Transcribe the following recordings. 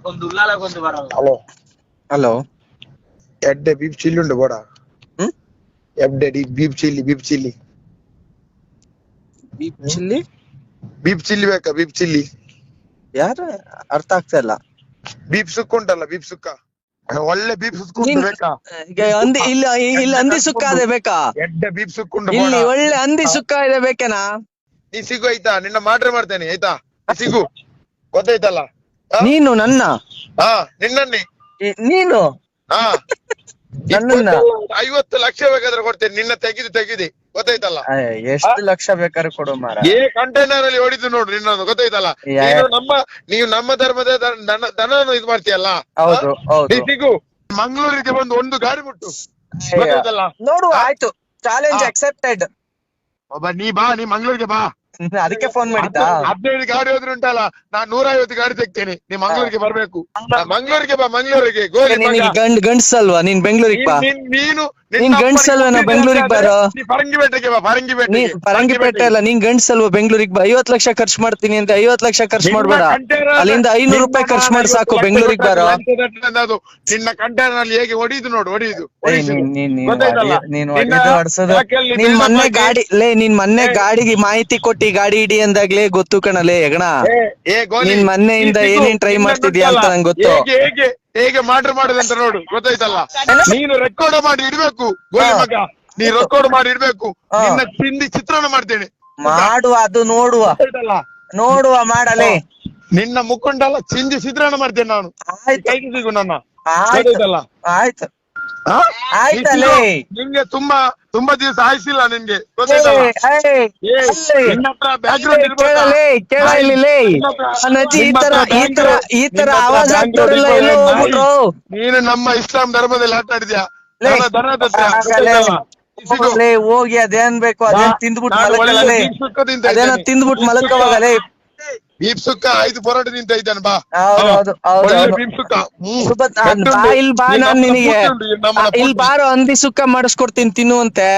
ಒಂದು ಉಲ್ಲಾಲಗೊಂದು ಬರಲ್ಲ. Hello hello. ಎಡ್ಡೆ ಬೀಫ್ ಚಿಲ್ಲಿ ಉಂಟು ಬೋಡ. ಎಡ್ಡೆ beef chilli beef chilli. Beef chilli ಬೇಕಾ? ಬೀಫ್ ಚಿಲ್ಲಿ ಯಾರು ಅರ್ಥ ಆಗ್ತಾ ಇಲ್ಲ. ಬೀಫ್ ಸುಕ್ಕ ಉಂಟಲ್ಲ, ಬೀಫ್ ಸುಕ್ಕ, ಒಳ್ಳೆ ಬೀಫ್ ಸುಕ್ಕ ಉಂಟು ಬೇಕಾ? ಈಗ ಇಲ್ಲಿ ಹಂದಿ ಸುಕ್ಕ ಅದೇ ಬೇಕಾ? ಎಡ್ಡೆ ಬೀಫ್ ಸುಕ್ಕ ಉಂಟು ಇಲ್ಲಿ ಬೋಡ. ಒಳ್ಳೆ ಹಂದಿ ಸುಕ್ಕ ಇದೆ ಬೇಕೇನಾ? ನೀ ಸಿಗು ಆಯ್ತಾ, ನಿನ್ನ ಮಾಡ್ರೆ ಮಾಡ್ತೇನೆ ಆಯ್ತಾ, ನೀ ಸಿಗು ಗೊತ್ತಾಯ್ತಲ್ಲ. ನೀನು ನನ್ನ ನಿನ್ನನ್ನೇ ನೀನು ಹಾ ನನ್ನನ್ನ 50 ಲಕ್ಷ ಬೇಕಾದ್ರೆ ಕೊಡ್ತೇನೆ, ನಿನ್ನ ತೆಗಿದಿ ಗೊತ್ತಾಯ್ತಲ್ಲ. ಎಷ್ಟು ಲಕ್ಷ ಬೇಕಾದ್ರೆ ಕೊಡು ಮಾರ. ಕಂಟೈನರ್ ಅಲ್ಲಿ ಹೊಡಿದು ನೋಡು ನಿನ್ನದು ಗೊತ್ತಾಯ್ತಲ್ಲ. ನೀವು ನಮ್ಮ ಧರ್ಮದ ದನವನ್ನು ಇದು ಮಾಡ್ತೀಯಲ್ಲ. ಹೌದು ಹೌದು. ಸಿಗು ಮಂಗಳೂರಿಗೆ ಬಂದು ಒಂದು ಗಾಡಿ ಮುಟ್ಟು ಗೊತ್ತಾಯ್ತಲ್ಲ. ನೋಡುವ ಆಯ್ತು, ಚಾಲೆಂಜ್ ಅಕ್ಸೆಪ್ಟೆಡ್. ನೀ ಮಂಗಳೂರಿಗೆ ಬಾ. ಅದಕ್ಕೆ ಫೋನ್ ಮಾಡಿದ್ದ. 15 ಗಾಡಿ ಹೋದ್ರೆ ಉಂಟಲ್ಲ, ನಾನ್ 150 ಗಾಡಿ ತೆಗ್ತೇನೆ. ನೀ ಮಂಗಳೂರಿಗೆ ಬರ್ಬೇಕು. ಮಂಗಳೂರಿಗೆ ಬಾ, ಮಂಗಳೂರಿಗೆ ಗೋಲಿ ಗಂಡ್ಸಲ್ವಾ ನೀನ್? ಬೆಂಗಳೂರಿಗೆ ಬಾ. ನೀನು ನೀನ್ ಗಂಡ್ಸಲ್ವಾ? ನಾ ಬೆಂಗಳೂರಿಗೆ ಬಾರೋ. ಪರಂಗಿಪೇಟೆಗೆ ಬಾ. ಪರಂಗಿಪೇಟೆ ಅಲ್ಲ, ನೀನ್ ಗಂಡ್ಸಲ್ವಾ? ಬೆಂಗಳೂರಿಗೆ ಬಾ. 50 ಲಕ್ಷ ಖರ್ಚು ಮಾಡ್ತೀನಿ ಅಂತ 50 ಲಕ್ಷ ಖರ್ಚು ಮಾಡ್ಬೇಡ. ಅಲ್ಲಿಂದ 500 ರೂಪಾಯಿ ಖರ್ಚು ಮಾಡಿ ಸಾಕು. ಬೆಂಗಳೂರಿಗೆ ಬಾರೋ. ನಿನ್ನ ಕಂಟೈನರ್ ಅಲ್ಲಿ ಹೇಗೆ ಹೊಡಿದು ನೋಡು, ಹೊಡಿದು ನಿನ್ ಮೊನ್ನೆ ಗಾಡಿ ನಿನ್ ಮೊನ್ನೆ ಗಾಡಿಗೆ ಮಾಹಿತಿ ಕೊಟ್ಟಿ ಗಾಡಿ ಇಡಿ ಅಂದಾಗ್ಲೇ ಗೊತ್ತು ಕಣಲೇ ಹೆಗಣ. ನಿನ್ ಮೊನ್ನೆಯಿಂದ ಏನೇನ್ ಟ್ರೈ ಮಾಡ್ತಿದ್ಯಾ ಅಂತ ನಂಗೆ ಗೊತ್ತು. ಹೇಗೆ ಮಾಡ್ರ್ ಮಾಡುದಂತ ನೋಡು ಗೊತ್ತಾಯ್ತಲ್ಲ. ನೀನು ರೆಕಾರ್ಡ್ ಮಾಡಿ ಇಡ್ಬೇಕು ಗೋಲಿ ಮಗ, ನೀ ರೆಕಾರ್ಡ್ ಮಾಡಿ ಇಡ್ಬೇಕು. ನಿನ್ನ ತಿಂಡಿ ಚಿತ್ರಾನ್ನ ಮಾಡ್ತೇನೆ ಮಾಡುವ. ಅದು ನೋಡುವ ಮಾಡಲೇ. ನಿನ್ನ ಮುಖಂಡಲ್ಲ ಚಿಂದಿ ಚಿತ್ರಾನ್ನ ಮಾಡ್ತೇನೆ ನಾನು. ಕೈಗೆ ಸಿಗು ನನ್ನ. ಆಯ್ತು ಆಯ್ತಲ್ಲೇ. ನಿಮ್ಗೆ ತುಂಬಾ ದಿವಸ ಆಯ್ಸಿಲ್ಲ ನಿನ್ಗೆ ಗೊತ್ತಾಯ್ತಲ್ಲ. ನಿನ್ನ ಹತ್ರ ಬ್ಯಾಕ್ಗ್ರೌಂಡ್ ನೀನು ನಮ್ಮ ಇಸ್ಲಾಂ ಧರ್ಮದಲ್ಲಿ ಆಟ ಆಡಿದ್ಯಾ? ಹೋಗಿ ಅದೇನ್ ಬೇಕು ಅದೇನ್ ತಿಂದ್ಬಿಟ್ಟು ಮಲಕ್ಕವಾಗಲೇ. ಬೀಫ್ ಸುಕ್ಕ 5 ಪರೋಟ ನಿಂತ ಇದ್ದಾನೆ ಬಾ. ಬೀಫ್ ಸುಕ್ಕ ಇಲ್ಲಿ ಬಾ, ನಾನ್ ನಿನಗೆ ಇಲ್ಲಿ ಬಾರೋ ಹಂದಿ ಸುಕ್ಕ ಮಾಡಿಸ್ಕೊಡ್ತೀನಿ ತಿನ್ನುವಂತೆ.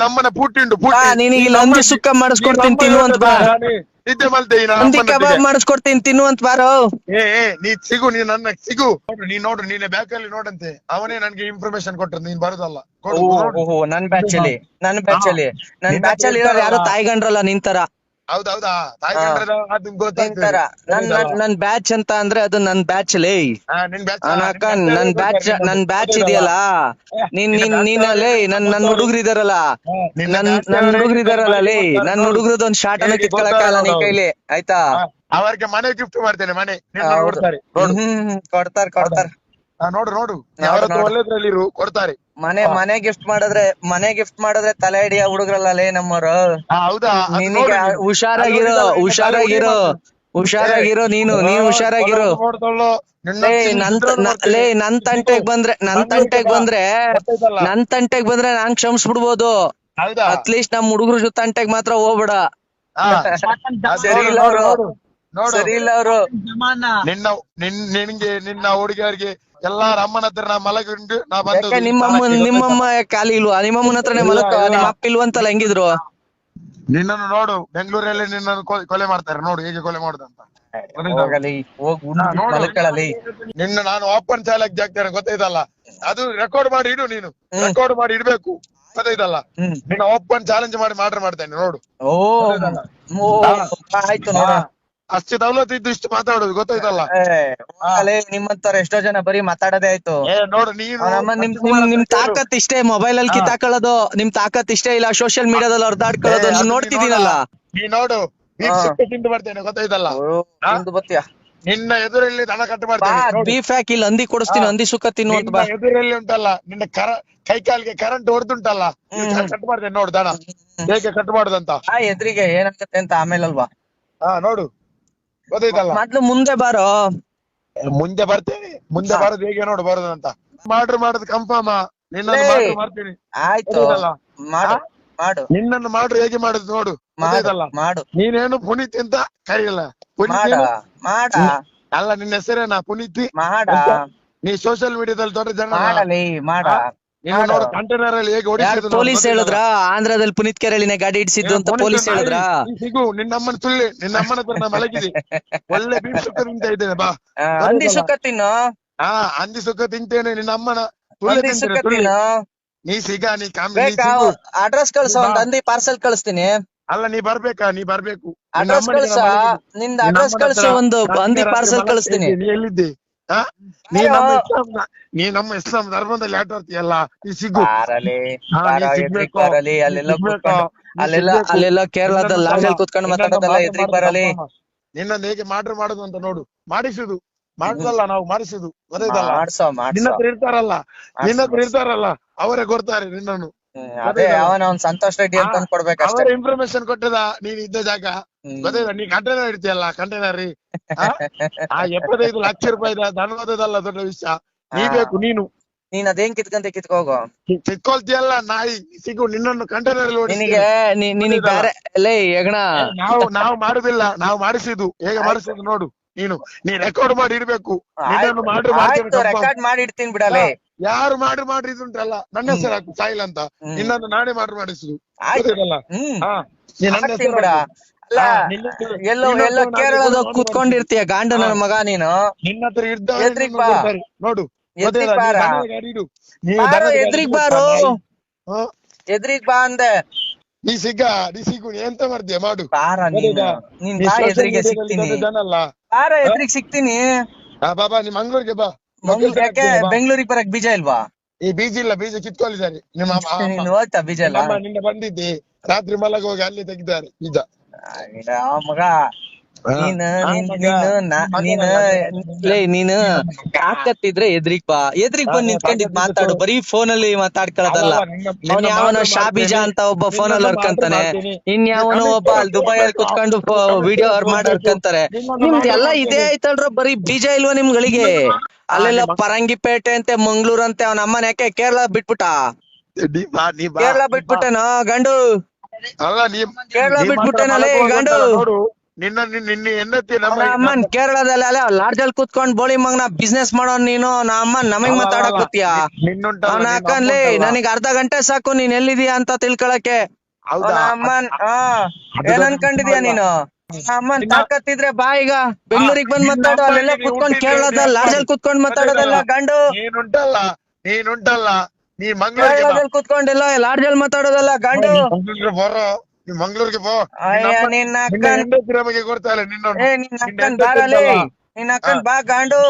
ನಮ್ಮನೆ ಪೂಟಿಂಡು ನಿನಗೆ ಇಲ್ಲಿ ಹಂದಿ ಸುಕ್ಕ ಮಾಡಿಸ್ಕೊಡ್ತೀನಿ ತಿನ್ನುವಂತ ಬಾ. ನಿದ್ದೆ ಮಲ್ತೆ ಹಂದಿ ಕಬಾಬ್ ಮಾಡಿಸ್ಕೊಡ್ತೀನಿ ತಿನ್ನುವಂತ ಬಾರೋ. ನೀ ಸಿಗು, ನೀ ನನ್ನ ಸಿಗು. ನೋಡ್ರಿ ನೀನೆ ಬ್ಯಾಕ್ ಅಲ್ಲಿ ನೋಡಂತೆ. ಅವನೇ ನನ್ಗೆ ಇನ್ಫಾರ್ಮೇಶನ್ ಕೊಟ್ಟ, ನೀನ್ ಬರೋದಲ್ಲ. ನನ್ ಬ್ಯಾಚ್ ಅಲ್ಲಿ ಇರೋರು ಯಾರು ತಾಯಿಗಂಡ್ರಲ್ಲ ನಿನ್ ತರ. ಹೌದೌದಾ? ನನ್ ಬ್ಯಾಚ್ ಅಂತ ಅಂದ್ರೆ ಅದು ನನ್ ಬ್ಯಾಚ್ ಲೇ. ನನ್ ಬ್ಯಾಚ್ ಇದೆಯಲ್ಲ, ನೀನಲ್ಲೇ ನನ್ ಹುಡುಗರಿದಾರಲ್ಲ, ನನ್ ಹುಡುಗರಿದಾರಲ್ಲ ಲೇ, ನನ್ ಹುಡುಗರದ್ದು ಒಂದ್ ಶಾರ್ಟ್ ಅನ್ನ ಕಿತ್ಕೊಳಕ್ಕಾಗಲ್ಲ ನೀ ಕೈಲಿ ಆಯ್ತಾ? ಅವರಿಗೆ ಮನೆ ಗಿಫ್ಟ್ ಮಾಡ್ತೇನೆ. ಮನೆ ಕೊಡ್ತಾರ. ನೋಡು ಒಳ್ಳೆದ್ರಲ್ಲಿ ಕೊಡ್ತಾರೆ. ಮನೆ ಗಿಫ್ಟ್ ಮಾಡಿದ್ರೆ ತಲೆ ಹಿಡಿಯ ಹುಡುಗ್ರಲ್ಲ ಲೇ ನಮ್ಮರು. ಹೌದಾ? ನಿನಗೆ ಹುಷಾರಾಗಿರೋ ನೀನು ಹುಷಾರಾಗಿರೋ. ನನ್ ತಂಟೆಗ್ ಬಂದ್ರೆ ನಾನ್ ಕ್ಷಮಿಸ್ಬಿಡ್ಬೋದು. ಅಟ್ಲೀಸ್ಟ್ ನಮ್ ಹುಡುಗರು ತಂಟೆಗ್ ಮಾತ್ರ ಹೋಗ್ಬೇಡ. ಸರಿ ಇಲ್ಲ ಅವ್ರು. ನಿನ್ಗೆ ನಿನ್ನ ಹುಡುಗಿಯರಿಗೆ ಎಲ್ಲಾರ ಅಮ್ಮನ ಹತ್ರ ನಾ ಮಲಗಿಂಡು ನಾ ಬಂದ. ನಿಮ್ಮಮ್ಮ ಖಾಲಿ ಇಲ್ವಾ? ನಿಮ್ಮಮ್ಮನ ಹತ್ರನೇ ಮಲಕ. ನಿಮ್ಮ ಅಪ್ಪ ಇಲ್ವಂತಲ್ಲ ಹೆಂಗಿದ್ರು? ನಿನ್ನನ್ನು ನೋಡು, ಬೆಂಗಳೂರಲ್ಲಿ ನಿನ್ನನ್ನು ಕೊಲೆ ಮಾಡ್ತಾರೆ ನೋಡು, ಹೇಗೆ ಕೊಲೆ ಮಾಡುದಂತ. ನಿನ್ನ ನಾನು ಓಪನ್ ಚಾಲೆಂಜ್ ಆಗ್ತೇನೆ ಗೊತ್ತಾಯ್ತಲ್ಲ. ಅದು ರೆಕಾರ್ಡ್ ಮಾಡಿ ಇಡು, ನೀನು ರೆಕಾರ್ಡ್ ಮಾಡಿ ಇಡ್ಬೇಕು ಗೊತ್ತಾಯ್ತಲ್ಲ. ನಿನ್ನ ಓಪನ್ ಚಾಲೆಂಜ್ ಮಾಡಿ ಮಾಡ್ತೇನೆ ನೋಡು. ಆಯ್ತು. ಅಷ್ಟು ದೌಲತ್ ಇದ್ದು ಇಷ್ಟು ಮಾತಾಡೋದು ಗೊತ್ತಾಯ್ತಲ್ಲ. ನಿಮ್ಮಂತರ ಎಷ್ಟೋ ಜನ ಬರೀ ಮಾತಾಡೋದೇ ಆಯ್ತು. ನೋಡು ನೀನು ನಿಮ್ ತಾಕತ್ ಇಷ್ಟೇ, ಮೊಬೈಲ್ ಅಲ್ಲಿ ಕಿತ್ತಾಕೊಳ್ಳೋದು ನಿಮ್ ತಾಕತ್ ಇಷ್ಟೇ ಇಲ್ಲ. ಸೋಷಿಯಲ್ ಮೀಡಿಯಾದಲ್ಲಿ ಹೊರದಾಡ್ಕೊಳ್ಳೋದು ನೋಡ್ತಿದ್ದೀನಲ್ಲ. ನೀ ನೋಡು, ತಿಂದು ಬರ್ತೇನೆ ಗೊತ್ತಾಯ್ತಲ್ಲ. ನಿನ್ನ ಎದುರಲ್ಲಿ ದನ ಕಟ್ಟು ಮಾಡ್ತೇನೆ. ಬೀಫ್ ಹಾಕಿ ಇಲ್ಲಿ ಹಂದಿ ಕೊಡಿಸ್ತೀನಿ, ಹಂದಿ ಸುಕ್ಕ ತಿನ್ನುವಂತ ಬಾ. ಎದುರಲ್ಲಿ ಉಂಟಲ್ಲ ನಿನ್ನ ಕೈ ಕಾಲಿಗೆ ಕರೆಂಟ್ ಹೊಡೆದುಂಟಲ್ಲ, ಕಟ್ ಮಾಡ್ತೇನೆ ನೋಡು ದನ ಹೇಗೆ ಕಟ್ ಮಾಡುದಂತ. ಎದುರಿಗೆ ಏನಾಗ್ತದೆ ಅಂತ ಆಮೇಲೆ ಅಲ್ವಾ? ನೋಡು ಗೊತ್ತಾಯ್ತಲ್ಲ. ಮೊದ್ಲು ಮುಂದೆ ಬಾರೋ. ಮುಂದೆ ಬರ್ತೇನೆ, ಮುಂದೆ ಬರೋದು ಹೇಗೆ ನೋಡು ಬರೋದಂತ. ಮಾಡೋದು ಕನ್ಫರ್ಮ್. ನಿನ್ನನ್ನು ಮಾಡ್ತೀನಿ. ಆಯ್ತು ಮಾಡು. ನಿನ್ನನ್ನು ಮಾಡ್ರು ಹೇಗೆ ಮಾಡುದು ನೋಡು ಗೊತ್ತಾಯ್ತಲ್ಲ. ನೀನೇನು ಪುನೀತ್ ಅಂತ ಕರೀಲ್ಲ. ಅಲ್ಲ, ನಿನ್ನ ಹೆಸರೇನಾ? ಪುನೀತಿ. ನೀ ಸೋಷಿಯಲ್ ಮೀಡಿಯಾದಲ್ಲಿ ದೊಡ್ಡ ಜನ. ನೀನು ನೋಡು ಕಂಟೈನರ್ ಅಲ್ಲಿ ಹೇಗೆ ಯಾರು ಓಡಿಸಿದ್ರು ಪೊಲೀಸ್ ಹೇಳಿದ್ರ ಆಂಧ್ರದಲ್ಲಿ ಪುನೀತ್ ಕೆರೆಳಿನ ಗಾಡಿ ಇಡಿಸಿದ್ದು ಅಂತ ಪೊಲೀಸ್ ಹೇಳಿದ್ರ? ಸಿಗು ನಿನ್ನಮ್ಮನ ತುಳ್ಳಿ, ನಿನ್ನಮ್ಮನ ಹತ್ರ ನಾ ಮಲಗಿದೆ, ಒಳ್ಳೆ ಬೀಫ್ ಸುಕ್ಕ ತಿಂತ ಇದ್ದೇನೆ ಬಾ. ಹಂದಿ ಸುಕ್ಕ ತಿನ್ನು, ಹಾ ಹಂದಿ ಸುಕ್ಕ ತಿಂತೇನೆ, ನಿನ್ನ ಅಮ್ಮನ ತುಳ್ಳಿ ಹಂದಿ ಸುಕ್ಕ ತಿಂತೇನೆ ತುಳ್ಳಿ. ತಿನ್ನು. ನೀ ಸಿಗ ನೀ ಬೇಕಾ ಅಡ್ರೆಸ್ ಕಳ್ಸ, ಒಂದ್ ಹಂದಿ ಪಾರ್ಸೆಲ್ ಕಳಿಸ್ತೀನಿ. ಅಲ್ಲ ನೀ ಬರ್ಬೇಕಾ, ನೀ ಬರ್ಬೇಕು. ಅಡ್ರೆಸ್ ಕಳ್ಸ, ನಿಂದ ಅಡ್ರೆಸ್ ಕಳ್ಸಿ, ಒಂದು ಹಂದಿ ಪಾರ್ಸೆಲ್ ಕಳಿಸ್ತೀನಿ. ನೀ ಎಲ್ಲಿದ್ದೆ? ನೀ ನಮ್ಮ ಇಸ್ಲಾಂ ಧರ್ಮದಲ್ಲಿ ಆಟ ಆಡ್ತೀಯಲ್ಲ, ನೀ ಸಿಗು. ಅಲ್ಲೆಲ್ಲ ಕೇರಳದಲ್ಲಿ ಲಾಡ್ಜಲ್ಲಿ ಕುತ್ಕೊಂಡು ಮಾತಾಡೋದಲ್ಲ, ಎದ್ರಿಗೆ ಬರಲಿ. ನಿನ್ನ ಹೇಗೆ ಮಾಡ್ರು ಮಾಡುದು ಅಂತ ನೋಡು, ಮಾಡಿಸುದು ಮಾಡುದಲ್ಲ, ನಾವು ಮಾಡಿಸುದು ಗೊತ್ತಾಯ್ತಲ್ಲ. ನಿನ್ನ ಹತ್ರ ಇರ್ತಾರಲ್ಲ ಅವರೇ ಕೊಡ್ತಾರೆ ನಿನ್ನನ್ನು. ಅದೇ ಅವನ ಸಂತೋಷ್ ರೆಡ್ಡಿ ಅಂತ ಕೊಡ್ಬೇಕಷ್ಟೇ. ಅವರ ಇನ್ಫಾರ್ಮೇಶನ್ ಕೊಟ್ಟದ ನೀನ್ ಇದ್ದ ಜಾಗ ಗೊತ್ತಾಯ್ತಾ? ನೀ ಕಂಟೈನರ್ ಇಡ್ತೀಯಲ್ಲ, ಕಂಟೈನರ್ 75 ಲಕ್ಷ ರೂಪಾಯಿ ಧನವಾದದಲ್ಲ ದೊಡ್ಡ ವಿಷಯ. ನೀ ಬೇಕು ನೀನ್ ಅದೇನ್ ಕಿತ್ಕೋಗೋ, ಕಿತ್ಕೊಳ್ತೀಯಲ್ಲ ನಾಯಿ. ಸಿಗು ನಿನ್ನನ್ನು ಕಂಟೈನರ್ ನಿನಗೆ ಬೇರೆ ಲೇ ಹೆಗಣ. ನಾವು ಮಾಡುದಿಲ್ಲ, ನಾವು ಮಾಡಿಸಿದ್ದು. ಹೇಗೆ ಮಾಡಿಸಿದ್ದು ನೋಡು. ನೀ ರೆಕಾರ್ಡ್ ಮಾಡಿ ಇಡ್ಬೇಕು. ರೆಕಾರ್ಡ್ ಮಾಡಿ ಇಡ್ತೀನಿ ಬಿಡಲೇ. ಯಾರು ಮಾಡಿ ಇದುಂಟಲ್ಲ, ನನ್ನ ಹೆಸರು ಹಾಕು ಸಾಯಿಲ್ ಅಂತ. ನಿನ್ನನ್ನು ನಾನೇ ಮಾಡಿಸುದು ಬಿಡ. ಅಲ್ಲ ಎಲ್ಲೋ ಕೇರಳದ ಕುತ್ಕೊಂಡಿರ್ತೀಯ ಗಾಂಡ ನನ್ನ ಮಗ ನೀನು. ನಿನ್ನ ಹತ್ರ ಎದ್ರಿಗ್ ಬಾ ನೋಡು, ಎದ್ರಿಗ್ ಬಾರು, ಎದ್ರಿಗ್ ಬಾ ಅಂದೆ. ನೀ ಸಿಗು, ನೀ ಎಂತ ಮಾಡ್ತೀಯ ಮಾಡು. ಬಾರ ನೀನ್ ಬಾ, ಎದ್ರಿಗೆ ಸಿಗ್ತೀನಿ. ಬಾರ ಎದ್ರಿಗೆ ಸಿಗ್ತೀನಿ. ಬಾಬಾ ನೀ ಮಂಗ್ಳೂರ್ಗೆ ಬಾ. ಯಾಕೆ ಬೆಂಗಳೂರಿಗೆ ಬರಕ್ ಬೀಜ ಇಲ್ವಾ? ಈ ಬೀಜ ಇಲ್ಲ, ಬೀಜ ಕಿತ್ಕೊಂಡಿದ್ದಾರೆ. ನಿಮ್ಮ ಹೋಯ್ತಾ ಬೀಜ ಎಲ್ಲ? ನಿನ್ನೆ ಬಂದಿದ್ದೆ, ರಾತ್ರಿ ಮಲಗ ಹೋಗಿ ಅಲ್ಲಿ ತೆಗಿದ್ದಾರೆ ಬೀಜ. ಮಗ ನೀನು ತಾಕತ್ತಿದ್ರೆ ಎದ್ರಿಗ್ ಬಾ, ಎದ್ರಿಗ್ ಬಂದ್ ನಿಂತ್ಕೊಂಡಿದ್ ಮಾತಾಡು. ಬರೀ ಫೋನ್ ಅಲ್ಲಿ ಮಾತಾಡ್ಕೊಳ್ಳೋದಲ್ಲ. ಅವ್ನ್ ಯಾವನೋ ಶಾಬೀಜ ಅಂತ ಒಬ್ಬ ಫೋನ್ ಅಲ್ಲಿ ಹರ್ಕಂತಾನೆ, ಇನ್ಯಾವನೋ ಒಬ್ಬ ಅಲ್ಲಿ ದುಬೈಯಲ್ಲಿ ಕುತ್ಕೊಂಡು ವಿಡಿಯೋ ಮಾಡಿ ಹರ್ಕಂತಾರೆ. ನಿಮ್ದೆಲ್ಲ ಇದೇ ಆಯ್ತಲ್ರ, ಬರೀ ಬೀಜ ಇಲ್ವಾ ನಿಮ್ಗಳಿಗೆ? ಅಲ್ಲೆಲ್ಲ ಪರಂಗಿಪೇಟೆ ಅಂತೆ, ಮಂಗ್ಳೂರ್ ಅಂತೆ. ಅವನ ಅಮ್ಮನ ಯಾಕೆ ಕೇರಳ ಬಿಟ್ಬಿಟ್ಟ? ಕೇರಳ ಬಿಟ್ಬಿಟ್ಟೇನೋ ಗಂಡು? ಕೇರಳ ಬಿಟ್ಬಿಟ್ಟೇನಲ್ಲೇ ಗಂಡು? ಅಮ್ಮನ್ ಕೇರಳದಲ್ಲಿ ಅಲ್ಲ ಲಾಡ್ಜಲ್ಲಿ ಕುತ್ಕೊಂಡ್ ಬೋಳಿ ಮಗನ ಬಿಸ್ನೆಸ್ ಮಾಡೋ ನೀನು. ಅಮ್ಮನ್ ನಮಗ್ ಮಾತಾಡಕ್ ಕೂತಿಯ? ಹಾಕನ್ಲಿ, ನನಗ್ ಅರ್ಧ ಗಂಟೆ ಸಾಕು ನೀನ್ ಎಲ್ಲಿದೀಯ ಅಂತ ತಿಳ್ಕೊಳಕ್ಕೆ. ಅಮ್ಮನ್ ಏನ್ ಅನ್ಕೊಂಡಿದೀಯ ನೀನು? ಅಮ್ಮನ್ ತಾಕತ್ತಿದ್ರೆ ಬಾ ಈಗ ಬೆಂಗಳೂರಿಗೆ ಬಂದ್ ಮಾತಾಡು. ಅಲ್ಲೆಲ್ಲ ಕುತ್ಕೊಂಡ್ ಕೇರಳದಲ್ಲಿ ಲಾಡ್ಜಲ್ಲಿ ಕುತ್ಕೊಂಡ್ ಮಾತಾಡೋದಲ್ಲ ಗಂಡು. ಕೇರಳದಲ್ಲಿ ಕುತ್ಕೊಂಡಿಲ್ಲ, ಲಾಡ್ಜಲ್ಲಿ ಮಾತಾಡೋದಲ್ಲ ಗಂಡು. ಮಂಗ್ಳೂರ್ಗೆ ಬೋ. ನಿನ್ನ ಅಕ್ಕನ್ ಬಾರಲಿ, ನಿನ್ನ ಅಕ್ಕನ್ ಬಾ ಗಂಡು.